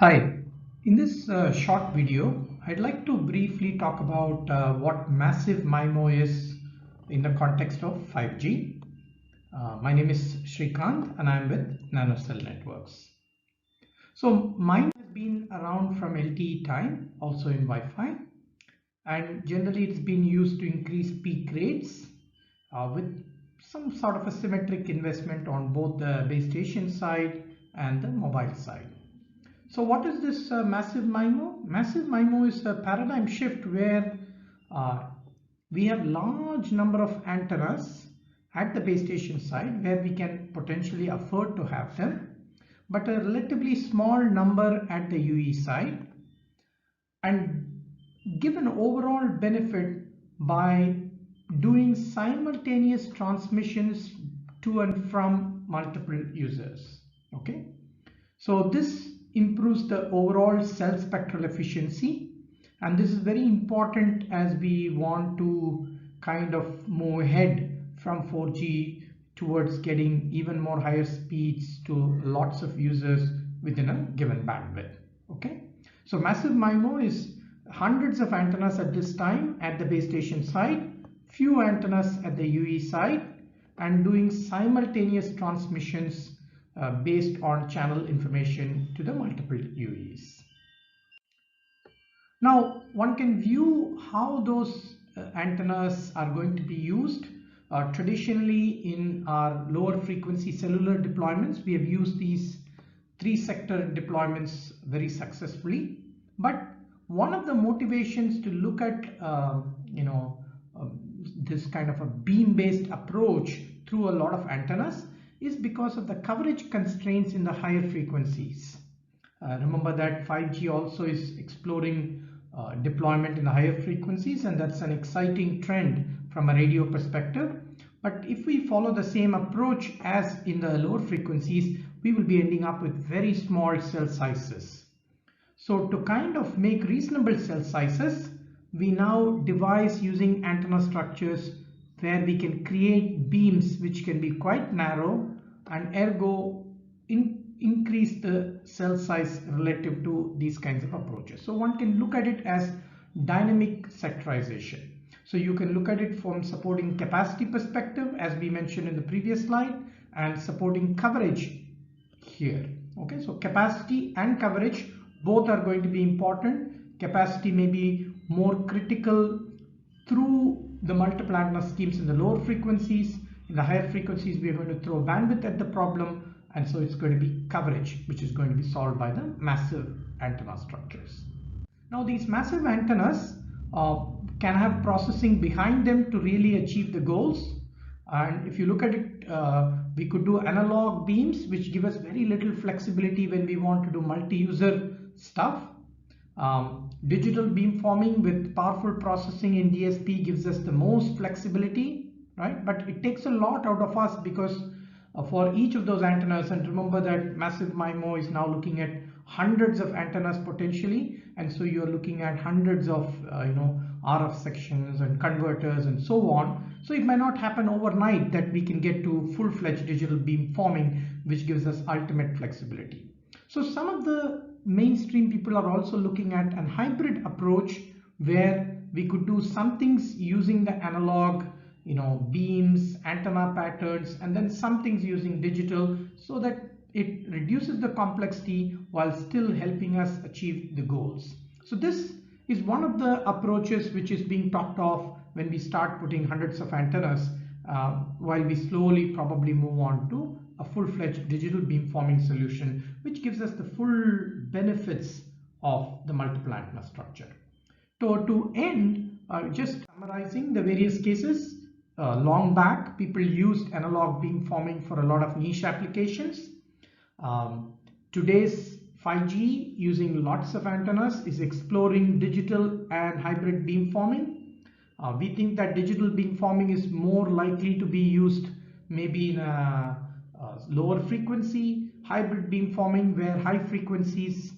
Hi, in this short video, I'd like to briefly talk about what massive MIMO is in the context of 5G. My name is Shrikant and I'm with NanoCell Networks. So MIMO has been around from LTE time, also in Wi-Fi, and generally it's been used to increase peak rates with some sort of a symmetric investment on both the base station side and the mobile side. So what is this massive MIMO? Massive MIMO is a paradigm shift where we have large number of antennas at the base station side where we can potentially afford to have them, but a relatively small number at the UE side, and give an overall benefit by doing simultaneous transmissions to and from multiple users. Okay, so this improves the overall cell spectral efficiency, and this is very important as we want to kind of move ahead from 4G towards getting even more higher speeds to lots of users within a given bandwidth. Okay, so massive MIMO is hundreds of antennas at this time at the base station side, few antennas at the UE side, and doing simultaneous transmissions based on channel information to the multiple UEs. Now one can view how those antennas are going to be used. Traditionally in our lower frequency cellular deployments, we have used these 3-sector deployments very successfully. But one of the motivations to look at this kind of a beam-based approach through a lot of antennas is because of the coverage constraints in the higher frequencies. Remember that 5G also is exploring deployment in the higher frequencies, and that's an exciting trend from a radio perspective. But if we follow the same approach as in the lower frequencies, we will be ending up with very small cell sizes. So to kind of make reasonable cell sizes, we now devise using antenna structures where we can create beams which can be quite narrow and ergo increase the cell size relative to these kinds of approaches. So one can look at it as dynamic sectorization. So you can look at it from supporting capacity perspective, as we mentioned in the previous slide, and supporting coverage here. Okay, so capacity and coverage both are going to be important. Capacity may be more critical through the multiple antenna schemes in the lower frequencies. In the higher frequencies, we are going to throw bandwidth at the problem, and so it's going to be coverage, which is going to be solved by the massive antenna structures. Now these massive antennas can have processing behind them to really achieve the goals. And if you look at it, we could do analog beams, which give us very little flexibility when we want to do multi-user stuff. Digital beamforming with powerful processing in DSP gives us the most flexibility, right? But it takes a lot out of us because for each of those antennas, and remember that massive MIMO is now looking at hundreds of antennas potentially, and so you're looking at hundreds of RF sections and converters and so on. So it might not happen overnight that we can get to full-fledged digital beamforming, which gives us ultimate flexibility. So some of the mainstream people are also looking at a hybrid approach where we could do some things using the analog beams, antenna patterns, and then some things using digital, so that it reduces the complexity while still helping us achieve the goals. So this is one of the approaches which is being talked of when we start putting hundreds of antennas, while we slowly probably move on to a full-fledged digital beamforming solution, which gives us the full benefits of the multiple antenna structure. To end, just summarizing the various cases. Long back, people used analog beamforming for a lot of niche applications. Today's 5G, using lots of antennas, is exploring digital and hybrid beamforming. We think that digital beamforming is more likely to be used maybe in a lower frequency. Hybrid beamforming, where high frequencies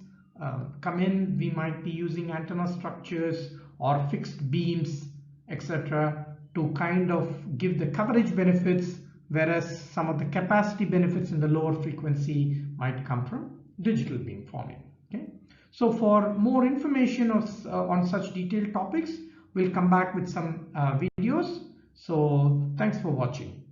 come in, we might be using antenna structures or fixed beams, etc., to kind of give the coverage benefits, whereas some of the capacity benefits in the lower frequency might come from digital beamforming. Okay. So for more information on such detailed topics, we'll come back with some videos. So thanks for watching.